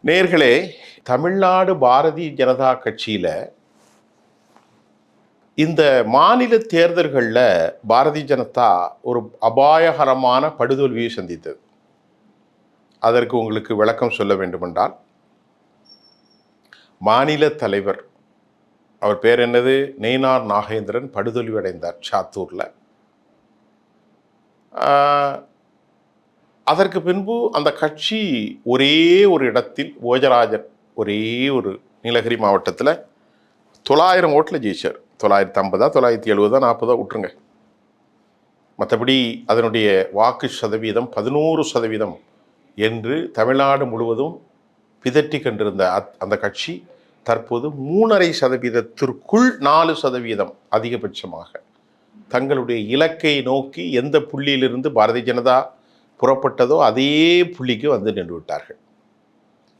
நேயர்களே, தமிழ்நாடு பாரதிய ஜனதா கட்சியில இந்த மாநில தேர்தல்கள்ல பாரதிய ஜனதா ஒரு அபாயகரமான படுதோல்வியை சந்தித்தது. அதற்கு உங்களுக்கு விளக்கம் சொல்ல வேண்டுமென்றால், மாநில தலைவர் அவர் பேர் என்னது? நயினார் நாகேந்திரன் படுதோல்வி அடைந்தார் சாத்தூர்ல. அதற்கு பின்பு அந்த கட்சி ஒரே ஒரு இடத்தில் ஓஜராஜன் ஒரே ஒரு நீலகிரி மாவட்டத்தில் 900 ஓட்டில் ஜெயிச்சார். 950 970 40 விட்டுருங்க. மற்றபடி அதனுடைய வாக்கு சதவீதம் 11% என்று தமிழ்நாடு முழுவதும் பிதற்றி கண்டிருந்த அந்த கட்சி தற்போது 3.5%, 4% அதிகபட்சமாக தங்களுடைய இலக்கை நோக்கி எந்த புள்ளியிலிருந்து பாரதிய ஜனதா புறப்பட்டதோ அதே புள்ளிக்கு வந்து நின்று விட்டார்கள்.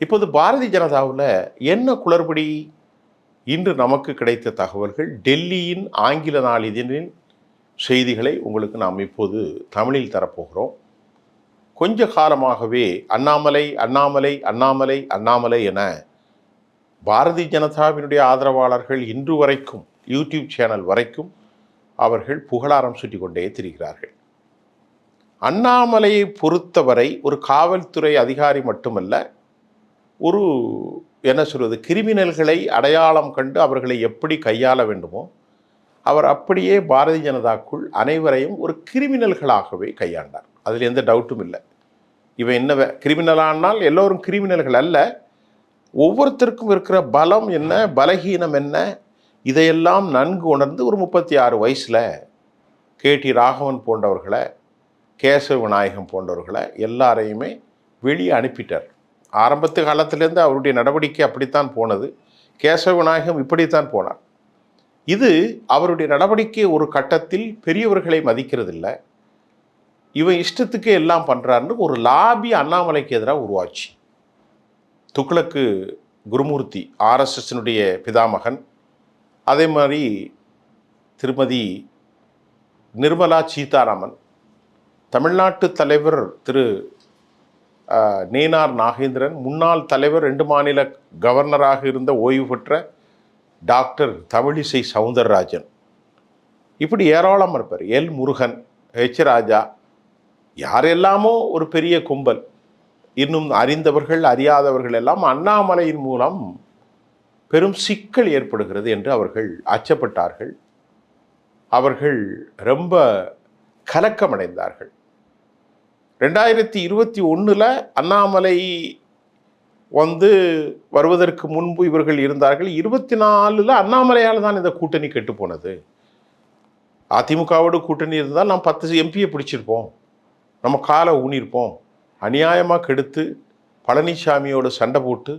இப்போது பாரதிய ஜனதாவில் என்ன குளறுபடி? இன்று நமக்கு கிடைத்த தகவல்கள், டெல்லியின் ஆங்கில நாளிதழின் செய்திகளை உங்களுக்கு நாம் இப்போது தமிழில் தரப்போகிறோம். கொஞ்ச காலமாகவே அண்ணாமலை அண்ணாமலை அண்ணாமலை அண்ணாமலை என பாரதிய ஜனதாவினுடைய ஆதரவாளர்கள் இன்று வரைக்கும் யூடியூப் சேனல் வரைக்கும் அவர்கள் புகழாரம் சுட்டி கொண்டே திரிகிறார்கள். அண்ணாமலையை பொறுத்தவரை ஒரு காவல்துறை அதிகாரி மட்டுமல்ல, ஒரு என்ன சொல்வது, கிரிமினல்களை அடையாளம் கண்டு அவர்களை எப்படி கையாள வேண்டுமோ அவர் அப்படியே பாரதிய ஜனதாக்குள் அனைவரையும் ஒரு கிரிமினல்களாகவே கையாண்டார். அதில் எந்த டவுட்டும் இல்லை. இவன் என்ன கிரிமினலானால் எல்லோரும் கிரிமினல்கள் அல்ல. ஒவ்வொருத்தருக்கும் இருக்கிற பலம் என்ன, பலகீனம் என்ன, இதையெல்லாம் நன்கு உணர்ந்து ஒரு 36 வயசில் கேடி ராகவன் போன்றவர்களை, கேசவ விநாயகம் போன்றவர்களை எல்லாரையுமே வெளியே அனுப்பிட்டார். ஆரம்பத்து காலத்திலேருந்து அவருடைய நடவடிக்கை அப்படித்தான் போனது. கேசவ விநாயகம் இப்படித்தான் போனார். இது அவருடைய நடவடிக்கை ஒரு கட்டத்தில் பெரியவர்களை மதிக்கிறதில்லை, இவன் இஷ்டத்துக்கு எல்லாம் பண்ணுறாருன்னு ஒரு லாபி அண்ணாமலைக்கு எதிராக உருவாச்சு. துக்ளக்கு குருமூர்த்தி ஆர்எஸ்எஸ்னுடைய பிதாமகன், அதே மாதிரி திருமதி நிர்மலா சீதாராமன், தமிழ்நாட்டு தலைவர் திரு நயினார் நாகேந்திரன், முன்னாள் தலைவர் 2 மாநில கவர்னராக இருந்த ஓய்வு பெற்ற டாக்டர் தமிழிசை சவுந்தரராஜன், இப்படி ஏராளமாக இருப்பார். எல் முருகன், ஹெச் ராஜா, யாரெல்லாமோ ஒரு பெரிய கும்பல். இன்னும் அறிந்தவர்கள் அறியாதவர்கள் எல்லாம் அண்ணாமலையின் மூலம் பெரும் சிக்கல் ஏற்படுகிறது என்று அவர்கள் அச்சப்பட்டார்கள். அவர்கள் ரொம்ப கலக்கமடைந்தார்கள். 2021 அண்ணாமலை வருவதற்கு முன்பு இவர்கள் இருந்தார்கள். 24 அண்ணாமலையால் தான் இந்த கூட்டணி கெட்டு போனது. அதிமுகவோடு கூட்டணி இருந்தால் நாம் 10 எம்பியை பிடிச்சிருப்போம், நம்ம காலை ஊனியிருப்போம். அநியாயமாக கெடுத்து பழனிசாமியோட சண்டை போட்டு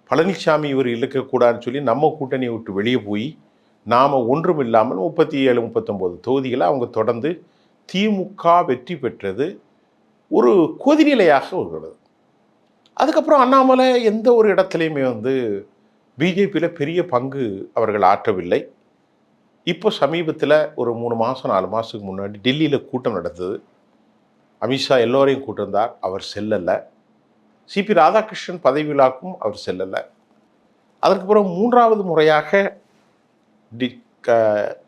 பழனிசாமி இவர் இழுக்கக்கூடாதுன்னு சொல்லி நம்ம கூட்டணியை விட்டு வெளியே போய் நாம் ஒன்றும் இல்லாமல் 37 39 தொகுதிகளை அவங்க தொடர்ந்து திமுக வெற்றி பெற்றது ஒரு கொதிநிலையாக வருகிறது. அதுக்கப்புறம் அண்ணாமலை எந்த ஒரு இடத்துலையுமே பிஜேபியில் பெரிய பங்கு அவர்கள் ஆற்றவில்லை. இப்போ சமீபத்தில் ஒரு 3 மாதம் 4 மாதத்துக்கு முன்னாடி டெல்லியில் கூட்டம் நடந்தது. அமித்ஷா எல்லோரையும் கூட்டிருந்தார், அவர் செல்லலை. சிபி ராதாகிருஷ்ணன் பதவி விழாக்கும் அவர் செல்லலை. அதற்கப்புறம் 3வது முறையாக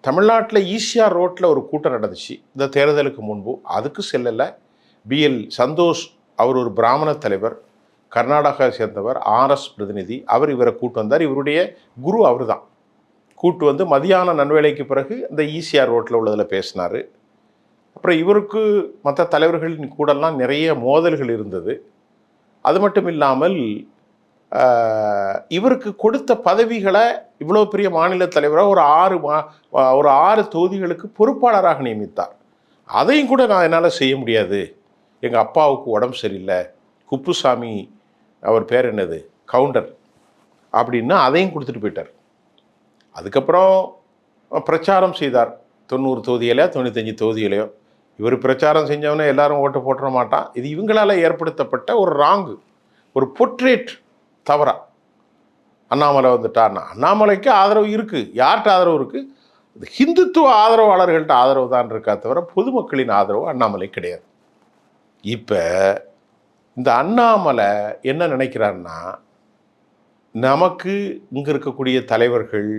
தமிழ்நாட்டில் ஈசிஆர் ரோட்டில் ஒரு கூட்டம் நடந்துச்சு இந்த தேர்தலுக்கு முன்பு, அதுக்கு செல்லலை. பிஎல் சந்தோஷ், அவர் ஒரு பிராமண தலைவர், கர்நாடகாவை சேர்ந்தவர், ஆர்எஸ் பிரதிநிதி, அவர் இவரை கூட்டு வந்தார். இவருடைய குரு அவர் தான். கூட்டு மதியான நன்வேளைக்கு பிறகு இந்த ஈசிஆர் ரோட்டில் உள்ளதில் பேசினார். அப்புறம் இவருக்கு மற்ற தலைவர்களின் கூடலாம் நிறைய மோதல்கள் இருந்தது. அது மட்டும் இல்லாமல் இவருக்கு கொடுத்த பதவிகளை இவ்வளோ பெரிய மாநில தலைவராக ஒரு 6 தொகுதிகளுக்கு பொறுப்பாளராக நியமித்தார். அதையும் கூட நான் என்னால் செய்ய முடியாது, எங்கள் அப்பாவுக்கு உடம்பு சரியில்லை, குப்புசாமி அவர் பேர் என்னது கவுண்டர் அப்படின்னா அதையும் கொடுத்துட்டு போயிட்டார். அதுக்கப்புறம் பிரச்சாரம் செய்தார் 90 தொகுதியிலையோ 95 தொகுதியிலையோ. இவர் பிரச்சாரம் செஞ்சவனே எல்லாரும் ஓட்டு போட்டுற மாட்டான். இது இவங்களால் ஏற்படுத்தப்பட்ட ஒரு ராங்கு, ஒரு பொர்ட்ரேட் தவறா. அண்ணாமலை வந்துட்டார்னா அண்ணாமலைக்கு ஆதரவு இருக்குது. யார்கிட்ட ஆதரவு இருக்குது? ஹிந்துத்துவ ஆதரவாளர்கள்ட்ட ஆதரவு தான் இருக்கா தவிர பொதுமக்களின் ஆதரவு அண்ணாமலை கிடையாது. இப்போ இந்த அண்ணாமலை என்ன நினைக்கிறாருன்னா, நமக்கு இங்கே இருக்கக்கூடிய தலைவர்கள்,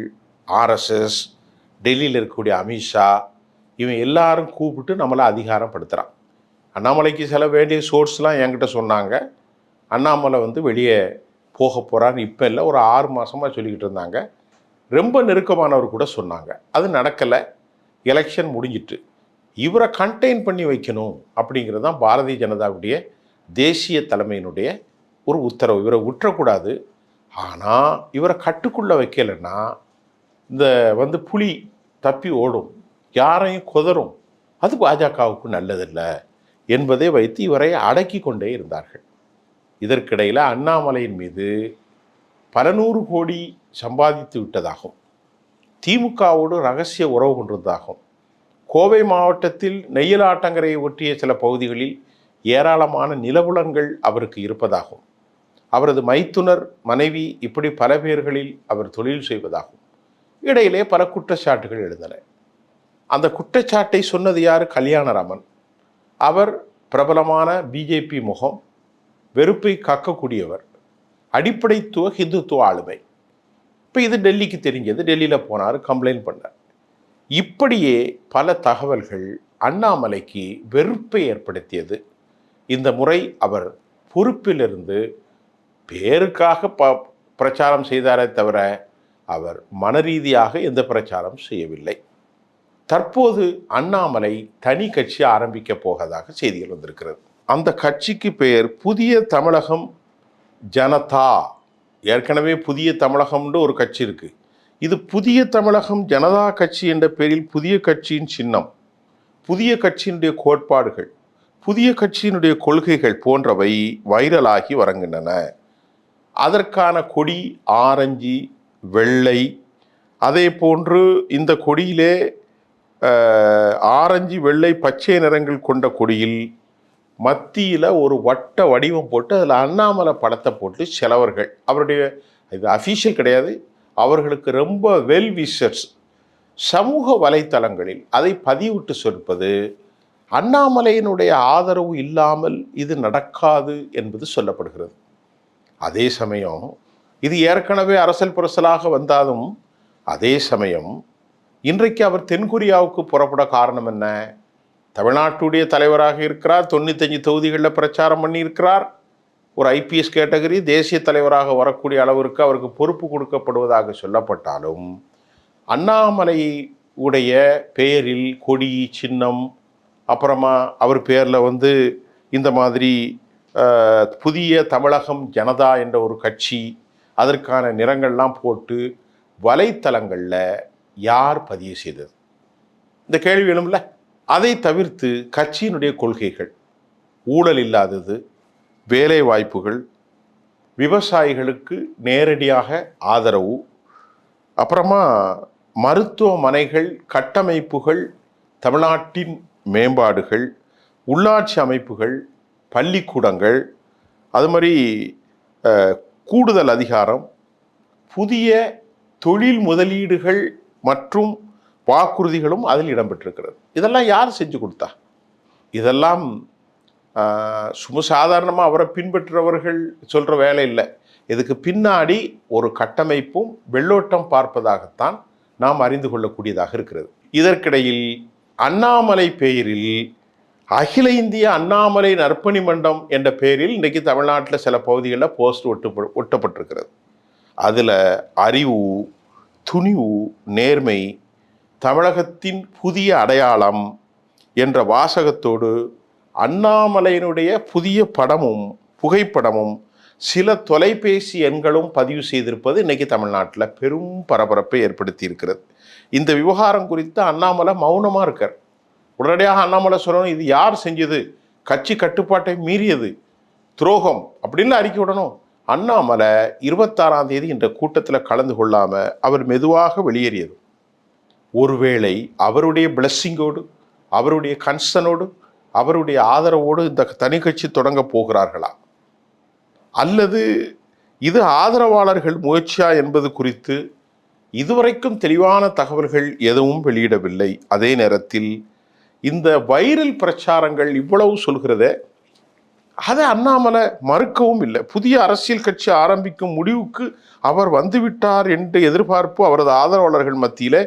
ஆர்எஸ்எஸ், டெல்லியில் இருக்கக்கூடிய அமித்ஷா, இவன் எல்லாரும் கூப்பிட்டு நம்மளை அதிகாரப்படுத்துகிறான். அண்ணாமலைக்கு சில வேண்டிய சோர்ஸ்லாம் என்கிட்ட சொன்னாங்க. அண்ணாமலை வந்து வெளியே போக போகிறான்னு இப்போ இல்லை, ஒரு 6 மாதமாக சொல்லிக்கிட்டு இருந்தாங்க. ரொம்ப நெருக்கமானவர் கூட சொன்னாங்க. அது நடக்கலை, எலெக்ஷன் முடிஞ்சிட்டு. இவரை கண்டெயின் பண்ணி வைக்கணும் அப்படிங்கிறது தான் பாரதிய ஜனதாவுடைய தேசிய தலைமையினுடைய ஒரு உத்தரவு. இவரை விட்டுறக்கூடாது. ஆனால் இவரை கட்டுக்குள்ளே வைக்கலைன்னா இந்த வந்து புலி தப்பி ஓடும், யாரையும் குதறும், அது பாஜகவுக்கு நல்லதில்லை என்பதை வைத்து இவரை அடக்கி கொண்டே இருந்தார்கள். இதற்கிடையில் அண்ணாமலையின் மீது பல 100 கோடி சம்பாதித்து விட்டதாகும், திமுகவோடு ரகசிய உறவு கொண்டிருந்ததாகும், கோவை மாவட்டத்தில் நெய்யல் ஆற்றங்கரையை ஒட்டிய சில பகுதிகளில் ஏராளமான நிலபுலன்கள் அவருக்கு இருப்பதாகும், அவரது மைத்துனர், மனைவி, இப்படி பல பேர்களில் அவர் தொழில் செய்வதாகும். இடையிலே பல குற்றச்சாட்டுகள் எழுந்தன. அந்த குற்றச்சாட்டை சொன்னது யார்? கல்யாணராமன். அவர் பிரபலமான பிஜேபி முகம், வெறுப்பை கக்கக்கூடியவர், அடிப்படைத்துவ ஹிந்துத்துவ ஆளுமை. இப்போ இது டெல்லிக்கு தெரிஞ்சது. டெல்லியில் போனார், கம்ப்ளைண்ட் பண்ணார். இப்படியே பல தகவல்கள் அண்ணாமலைக்கு வெறுப்பை ஏற்படுத்தியது. இந்த முறை அவர் பொறுப்பிலிருந்து பேருக்காக பிரச்சாரம் செய்தாரே தவிர அவர் மனரீதியாக எந்த பிரச்சாரம் செய்யவில்லை. தற்போது அண்ணாமலை தனி கட்சி ஆரம்பிக்க போவதாக செய்திகள் வந்திருக்கிறது. அந்த கட்சிக்கு பெயர் புதிய தமிழகம் ஜனதா. ஏற்கனவே புதிய தமிழகம்னு ஒரு கட்சி இருக்கு. இது புதிய தமிழகம் ஜனதா கட்சி என்ற பெயரில் புதிய கட்சியின் சின்னம், புதிய கட்சியினுடைய கோட்பாடுகள், புதிய கட்சியினுடைய கொள்கைகள் போன்றவை வைரலாகி வருகின்றன. அதற்கான கொடி ஆரஞ்சு, வெள்ளை. அதே போன்று இந்த கொடியிலே ஆரஞ்சு, வெள்ளை, பச்சை நிறங்கள் கொண்ட கொடியில் மத்தியில் ஒரு வட்ட வடிவம் போட்டு அதில் அண்ணாமலை படத்தை போட்டு சிலவர்கள், அவருடைய இது அஃபீஷியல் கிடையாது, அவர்களுக்கு ரொம்ப வெல் விஷர்ஸ் சமூக வலைத்தளங்களில் அதை பதிவிட்டு சொல்வது, அண்ணாமலையினுடைய ஆதரவு இல்லாமல் இது நடக்காது என்பது சொல்லப்படுகிறது. அதே சமயம் இது ஏற்கனவே அரசல் புரசலாக வந்தாலும், அதே சமயம் இன்றைக்கு அவர் தென்கொரியாவுக்கு புறப்பட காரணம் என்ன? தமிழ்நாட்டுடைய தலைவராக இருக்கிறார், 95 தொகுதிகளில் பிரச்சாரம் பண்ணியிருக்கிறார், ஒரு ஐபிஎஸ் கேட்டகரி, தேசிய தலைவராக வரக்கூடிய அளவிற்கு அவருக்கு பொறுப்பு கொடுக்கப்படுவதாக சொல்லப்பட்டாலும், அண்ணாமலை உடைய பெயரில் கொடி, சின்னம், அப்புறமா அவர் பேரில் வந்து இந்த மாதிரி புதிய தமிழகம் ஜனதா என்ற ஒரு கட்சி, அதற்கான நிறங்கள்லாம் போட்டு வலைத்தளங்களில் யார் பதிவு செய்தது? இந்த கேள்வி வேணும்ல. அதை தவிர்த்து கட்சியினுடைய கொள்கைகள், ஊழல் இல்லாதது, வேலை வாய்ப்புகள், விவசாயிகளுக்கு நேரடியாக ஆதரவு, அப்புறமா மருத்துவமனைகள், கட்டமைப்புகள், தமிழ்நாட்டின் மேம்பாடுகள், உள்ளாட்சி அமைப்புகள், பள்ளிக்கூடங்கள், அது மாதிரி கூடுதல் அதிகாரம், புதிய தொழில் முதலீடுகள் மற்றும் வாக்குறுதிகளும் அதில் இடம்பெற்றிருக்கிறது. இதெல்லாம் யார் செஞ்சு கொடுத்தா? இதெல்லாம் சும்மா சாதாரணமாக அவரை பின்பற்றுறவர்கள் சொல்கிற வேலை இல்லை. இதுக்கு பின்னாடி ஒரு கட்டமைப்பும் வெள்ளோட்டம் பார்ப்பதாகத்தான் நாம் அறிந்து கொள்ளக்கூடியதாக இருக்கிறது. இதற்கிடையில் அண்ணாமலை பெயரில் அகில இந்திய அண்ணாமலை நற்பணி மன்றம் என்ற பெயரில் இன்றைக்கு தமிழ்நாட்டில் சில பகுதிகளில் போஸ்ட் ஒட்டப்பட்டிருக்கிறது. அதில் அறிவு, துணிவு, நேர்மை, தமிழகத்தின் புதிய அடையாளம் என்ற வாசகத்தோடு அண்ணாமலையினுடைய புதிய படமும் புகைப்படமும் சில தொலைபேசி எண்களும் பதிவு செய்திருப்பது இன்றைக்கி தமிழ்நாட்டில் பெரும் பரபரப்பை ஏற்படுத்தி இருக்கிறது. இந்த விவகாரம் குறித்து அண்ணாமலை மௌனமாக இருக்கார். உடனடியாக அண்ணாமலை சொல்லணும், இது யார் செஞ்சது, கட்சி கட்டுப்பாட்டை மீறியது, துரோகம் அப்படின்னு அறிக்கை விடணும். அண்ணாமலை 26ஆம் தேதி இந்த கூட்டத்தில் கலந்து கொள்ளாமல் அவர் மெதுவாக வெளியேறியது. ஒருவேளை அவருடைய பிளஸ்ஸிங்கோடு, அவருடைய கன்சனோடு, அவருடைய ஆதரவோடு இந்த தனி கட்சி தொடங்க போகிறார்களா, அல்லது இது ஆதரவாளர்கள் முயற்சியா என்பது குறித்து இதுவரைக்கும் தெளிவான தகவல்கள் எதுவும் வெளியிடவில்லை. அதே நேரத்தில் இந்த வைரல் பிரச்சாரங்கள் இவ்வளவு சொல்கிறதே, அதை அண்ணாமலை மறுக்கவும் இல்லை. புதிய அரசியல் கட்சி ஆரம்பிக்கும் முடிவுக்கு அவர் வந்துவிட்டார் என்ற எதிர்பார்ப்பு அவரது ஆதரவாளர்கள் மத்தியில்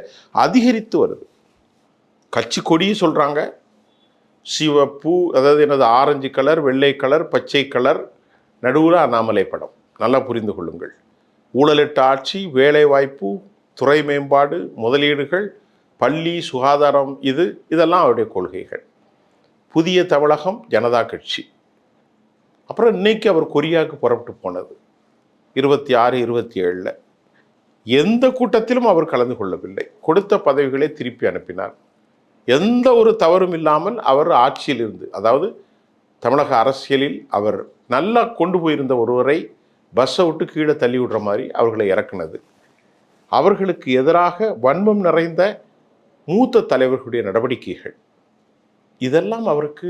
அதிகரித்து வருது. கட்சி கொடியும் சொல்கிறாங்க, சிவப்பு, அதாவது எனது ஆரஞ்சு கலர், வெள்ளை கலர், பச்சை கலர், நடுவில் அண்ணாமலை படம். நல்லா புரிந்து கொள்ளுங்கள். ஊழலிட்ட ஆட்சி, வேலை வாய்ப்பு, துறை மேம்பாடு, முதலீடுகள், பள்ளி, சுகாதாரம், இதெல்லாம் அவருடைய கொள்கைகள். புதிய தமிழகம் ஜனதா கட்சி. அப்புறம் இன்னைக்கு அவர் கொரியாவுக்கு புறப்பட்டு போனது 26, 27. எந்த கூட்டத்திலும் அவர் கலந்து கொள்ளவில்லை. கொடுத்த பதவிகளை திருப்பி அனுப்பினார். எந்த ஒரு தவறும் இல்லாமல் அவர் ஆட்சியில் இருந்து, அதாவது தமிழக அரசியலில் அவர் நல்லா கொண்டு போயிருந்த ஒருவரை பஸ்ஸை விட்டு கீழே தள்ளி விடுற மாதிரி அவர்களை இறக்குனது. அவர்களுக்கு எதிராக வன்மம் நிறைந்த மூத்த தலைவர்களுடைய நடவடிக்கைகள், இதெல்லாம் அவருக்கு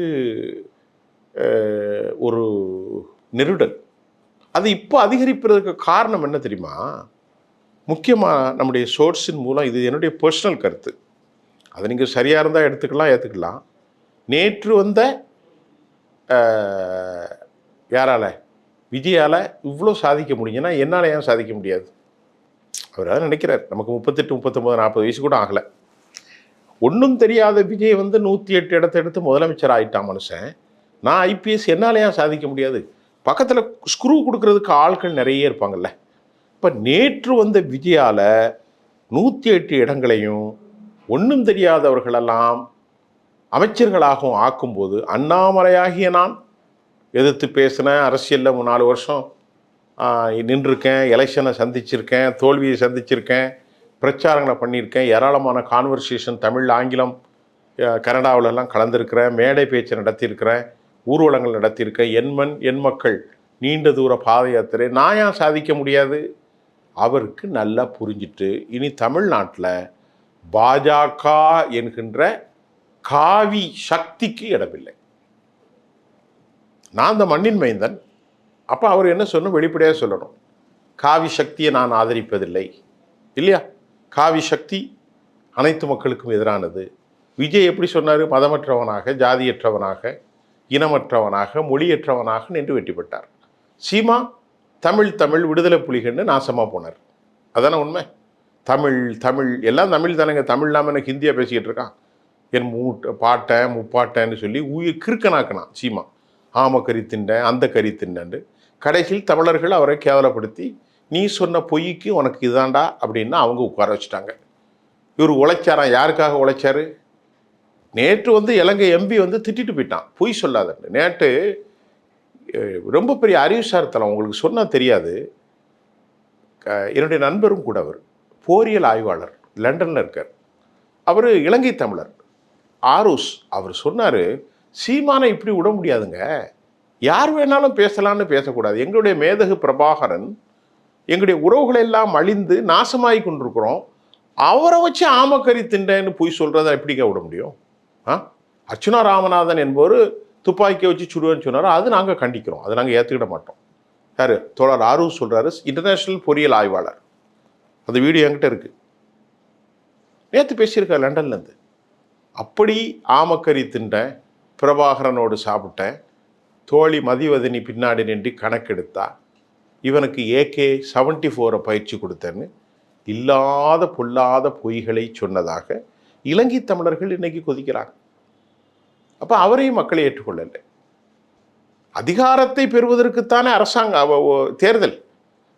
ஒரு நெருடல். அது இப்போ அதிகரிப்பதற்கு காரணம் என்ன தெரியுமா? முக்கியமாக நம்முடைய சோர்ஸின் மூலம், இது என்னுடைய பர்சனல் கருத்து, அதை நீங்கள் சரியாக இருந்தால் எடுத்துக்கலாம், ஏற்றுக்கலாம். நேற்று வந்த யாரால், விஜயால் இவ்வளோ சாதிக்க முடியும்னா என்னால் ஏன் சாதிக்க முடியாது? அவர் அதான் நினைக்கிறார். நமக்கு 38, 39, 40 வயசு கூட ஆகலை. ஒன்றும் தெரியாத விஜய் 108 இடத்த எடுத்து முதலமைச்சர் ஆகிட்டான் மனுஷன். நான் ஐபிஎஸ், என்னால் ஏன் சாதிக்க முடியாது? பக்கத்தில் ஸ்க்ரூ கொடுக்கறதுக்கு ஆட்கள் நிறைய இருப்பாங்கல்ல. இப்போ நேற்று வந்த விஜயால் 108 இடங்களையும் ஒன்றும் தெரியாதவர்களெல்லாம் அமைச்சர்களாகவும் ஆக்கும்போது, அண்ணாமலையாகிய நான் எதிர்த்து பேசினேன், அரசியலில் 4 வருஷம் நின்றுருக்கேன், எலெக்ஷனை சந்திச்சிருக்கேன், தோல்வியை சந்திச்சிருக்கேன், பிரச்சாரங்களை பண்ணியிருக்கேன், ஏராளமான கான்வர்சேஷன் தமிழ், ஆங்கிலம், கனடாவிலெல்லாம் கலந்துருக்கிறேன், மேடை பேச்சு நடத்தியிருக்கிறேன், ஊர்வலங்கள் நடத்தியிருக்கேன், என் மண் என் மக்கள் நீண்ட தூர பாத யாத்திரை. நான் ஏன் சாதிக்க முடியாது? அவருக்கு நல்லா புரிஞ்சிட்டு, இனி தமிழ்நாட்டில் பாஜக என்கின்ற காவி சக்திக்கு இடமில்லை. நான் அந்த மண்ணின் மைந்தன். அப்போ அவர் என்ன சொல்லணும்? வெளிப்படையாக சொல்லணும், காவி சக்தியை நான் ஆதரிப்பதில்லை, இல்லையா? காவி சக்தி அனைத்து மக்களுக்கும் எதிரானது. விஜய் எப்படி சொன்னார்? மதமற்றவனாக, ஜாதியற்றவனாக, இனமற்றவனாக, மொழியற்றவனாக நின்று வெற்றி பெற்றார். சீமா தமிழ் விடுதலை புலிகள்னு நாசமாக போனார். அதானே உண்மை? தமிழ் எல்லாம் தமிழ் தானேங்க. தமிழ் இல்லாமல் எனக்கு ஹிந்தியாக பேசிக்கிட்டு இருக்கான். என் பாட்டேன் முப்பாட்டேன்னு சொல்லி உயிர் கிறுக்கனாக்கினான் சீமா. ஆமக்கறி திண்டேன், அந்த கறி திண்டேன்னு. கடைசியில் தமிழர்கள் அவரை கேவலப்படுத்தி, நீ சொன்ன பொய்க்கு உனக்கு இதாண்டா அப்படின்னு அவங்க உட்கார வச்சுட்டாங்க. இவர் உழைச்சாராம். யாருக்காக உழைச்சாரு? நேற்று இலங்கை எம்பி திட்டிட்டு போயிட்டான், பொய் சொல்லாதன்னு. நேற்று ரொம்ப பெரிய அறிவுசார் தளம், உங்களுக்கு சொன்னால் தெரியாது. என்னுடைய நண்பரும் கூட, அவர் போரியல் ஆய்வாளர், லண்டனில் இருக்கார். அவர் இலங்கை தமிழர், ஆரூஸ். அவர் சொன்னார், சீமானை இப்படி விட முடியாதுங்க, யார் வேணாலும் பேசலான்னு பேசக்கூடாது. எங்களுடைய மேதகு பிரபாகரன், எங்களுடைய உறவுகளை எல்லாம் அழிந்து நாசமாகி கொண்டிருக்கிறோம், அவரை வச்சு ஆமக்கறி திண்டேன்னு போய் சொல்கிறத எப்படிங்க விட முடியும்? அர்ச்சுனா ராமநாதன் என்பவர் துப்பாக்கியை வச்சு சுடுவேன்னு சொன்னார். அது நாங்கள் கண்டிக்கிறோம், அதை நாங்கள் ஏற்றுக்கிட மாட்டோம். யார்? தோழர் ஆரூஸ் சொல்கிறாரு, இன்டர்நேஷ்னல் பொறியியல் ஆய்வாளர். அந்த வீடியோ என்கிட்ட இருக்குது. நேற்று பேசியிருக்கார் லண்டன்லேருந்து. அப்படி ஆமக்கறி திண்டேன், பிரபாகரனோடு சாப்பிட்டேன், தோழி மதிவதனி பின்னாடி நின்று கணக்கெடுத்தா, இவனுக்கு AK-74 பயிற்சி கொடுத்தேன்னு இல்லாத பொல்லாத பொய்களை சொன்னதாக இலங்கை தமிழர்கள் இன்னைக்கு கொதிக்கிறாங்க. அப்போ அவரையும் மக்களை ஏற்றுக்கொள்ளலை. அதிகாரத்தை பெறுவதற்குத்தானே அரசாங்க தேர்தல்.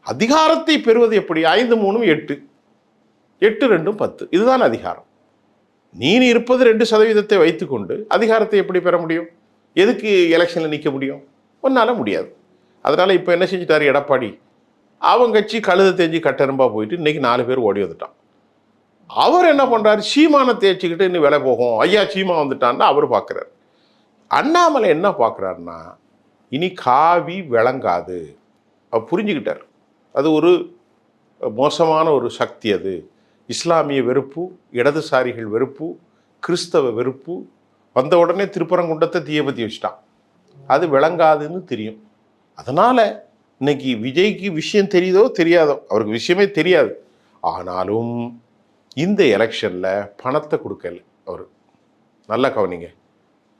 அதிகாரத்தை பெறுவது எப்படி? 5, 3, 8, 8, 2, 10, இதுதான் அதிகாரம். நீ இருப்பது 2% வைத்துக்கொண்டு அதிகாரத்தை எப்படி பெற முடியும்? எதுக்கு எலெக்ஷனில் நிற்க முடியும்? ஒன்றால் முடியாது. அதனால் இப்போ என்ன செஞ்சிட்டாரு எடப்பாடி? அவங்க கட்சி கழுதை தேஞ்சி கட்டெரும்பா போயிட்டு இன்றைக்கி 4 பேர் ஓடி வந்துட்டான். அவர் என்ன பண்ணுறாரு? சீமானை தேய்ச்சிக்கிட்டு இன்னும் விலை போகும், ஐயா சீமா வந்துட்டான்னா அவர் பார்க்குறாரு. அண்ணாமலை என்ன பார்க்குறாருன்னா, இனி காவி விளங்காது. அவர் புரிஞ்சுக்கிட்டார், அது ஒரு மோசமான ஒரு சக்தி. அது இஸ்லாமிய வெறுப்பு, இடதுசாரிகள் வெறுப்பு, கிறிஸ்தவ வெறுப்பு. வந்த உடனே திருப்பரங்குன்றத்தை தீயபத்தி வச்சுட்டான். அது விளங்காதுன்னு தெரியும். அதனால் இன்னைக்கு விஜய்க்கு விஷயம் தெரியுதோ தெரியாதோ, அவருக்கு விஷயமே தெரியாது. ஆனாலும் இந்த எலெக்ஷனில் பணத்தை கொடுக்கல. அவர் நல்லா கவனிங்க,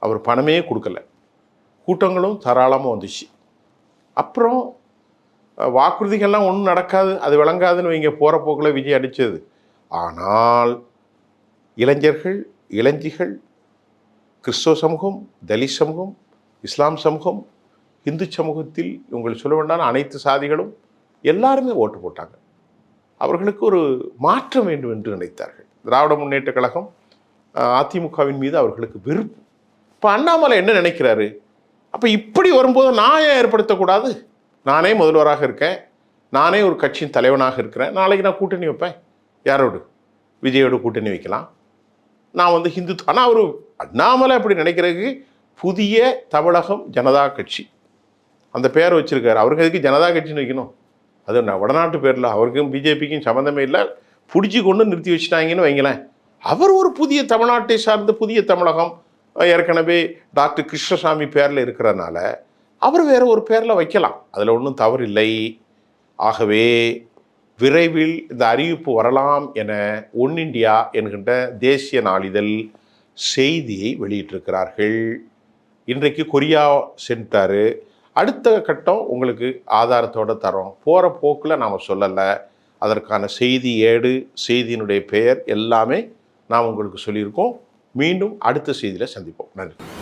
அவர் பணமே கொடுக்கல. கூட்டங்களும் தாராளமாக வந்துச்சு. அப்புறம் வாக்குறுதிகள்லாம் ஒன்றும் நடக்காது, அது விளங்காதுன்னு வைங்க, போகிற போக்கில் விஜய் அடித்தது. ஆனால் இளைஞர்கள், இளைஞிகள், கிறிஸ்தவ சமூகம், தலித் சமூகம், இஸ்லாம் சமூகம், இந்து சமூகத்தில் உங்களுக்கு சொல்ல வேண்டாம் அனைத்து சாதிகளும் எல்லாருமே ஓட்டு போட்டாங்க. அவர்களுக்கு ஒரு மாற்றம் வேண்டும் என்று நினைத்தார்கள். திராவிட முன்னேற்ற கழகம், அதிமுகவின் மீது அவர்களுக்கு வெறுப்பு. இப்போ அண்ணாமலை என்ன நினைக்கிறாரு? அப்போ இப்படி வரும்போது நான் ஏன் ஏற்படுத்தக்கூடாது? நானே முதல்வராக இருக்கேன், நானே ஒரு கட்சியின் தலைவனாக இருக்கிறேன், நாளைக்கு நான் கூட்டணி வைப்பேன். யாரோடு? விஜயோடு கூட்டணி வைக்கலாம். நான் வந்து ஹிந்து. ஆனால் அவர் அண்ணாமலை அப்படி நினைக்கிறதுக்கு புதிய தமிழகம் ஜனதா கட்சி அந்த பேர் வச்சிருக்காரு. அவருக்கு எதுக்கு ஜனதா கட்சின்னு வைக்கணும்? அது வடநாட்டு பேரில், அவருக்கும் பிஜேபிக்கும் சம்மந்தமே இல்லை, பிடிச்சி கொண்டு நிறுத்தி வச்சுட்டாங்கன்னு வைங்களேன். அவர் ஒரு புதிய தமிழ்நாட்டை சார்ந்த புதிய தமிழகம், ஏற்கனவே டாக்டர் கிருஷ்ணசாமி பேரில் இருக்கிறதுனால அவர் வேற ஒரு பேரில் வைக்கலாம், அதில் ஒன்றும் தவறு இல்லை. ஆகவே விரைவில் இந்த அறிவிப்பு வரலாம் என ஒன் இண்டியா என்கின்ற தேசிய நாளிதழ் செய்தியை வெளியிட்டிருக்கிறார்கள். இன்றைக்கு கொரியா சென்றார். அடுத்த கட்டம் உங்களுக்கு ஆதாரத்தோடு தரோம். போகிற போக்கில் நாம் சொல்லலை. அதற்கான செய்தி ஏடு, செய்தியினுடைய பெயர் எல்லாமே நாம் உங்களுக்கு சொல்லியிருக்கோம். மீண்டும் அடுத்த செய்தியில் சந்திப்போம். நன்றி.